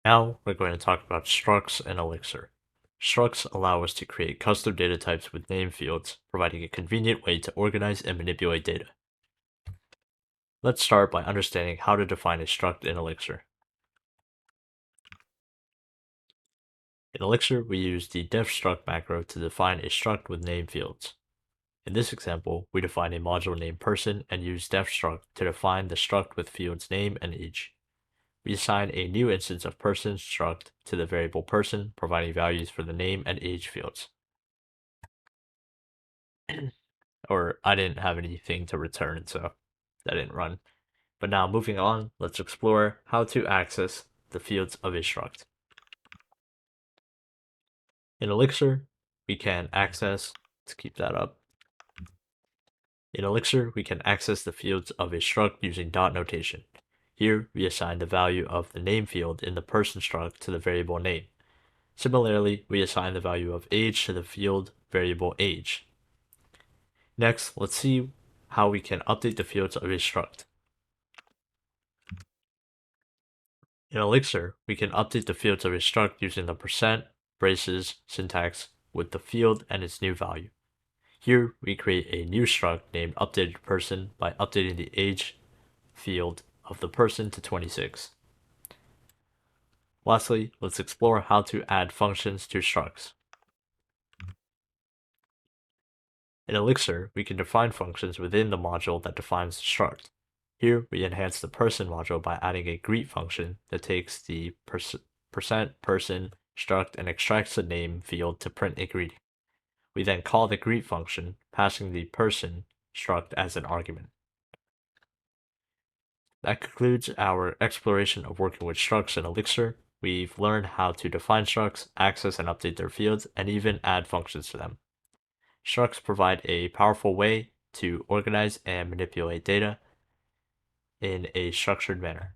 Now we're going to talk about structs and Elixir. Structs allow us to create custom data types with name fields, providing a convenient way to organize and manipulate data. Let's start by understanding how to define a struct in Elixir. In Elixir, we use the def_struct macro to define a struct with name fields. In this example, we define a module named person and use def_struct to define the struct with fields name and age. We assign a new instance of person struct to the variable person, providing values for the name and age fields. Or I didn't have anything to return, so that didn't run. But now moving on, let's explore how to access the fields of a struct. In Elixir, we can access, let's keep that up. In Elixir, we can access the fields of a struct using dot notation. Here, we assign the value of the name field in the person struct to the variable name. Similarly, we assign the value of age to the field variable age. Next, let's see how we can update the fields of a struct. In Elixir, we can update the fields of a struct using the percent, braces, syntax with the field and its new value. Here, we create a new struct named updated person by updating the age field of the person to 26. Lastly, let's explore how to add functions to structs. In Elixir, we can define functions within the module that defines the struct. Here, we enhance the person module by adding a greet function that takes the percent person struct and extracts the name field to print a greeting. We then call the greet function, passing the person struct as an argument. That concludes our exploration of working with structs in Elixir. We've learned how to define structs, access and update their fields, and even add functions to them. Structs provide a powerful way to organize and manipulate data in a structured manner.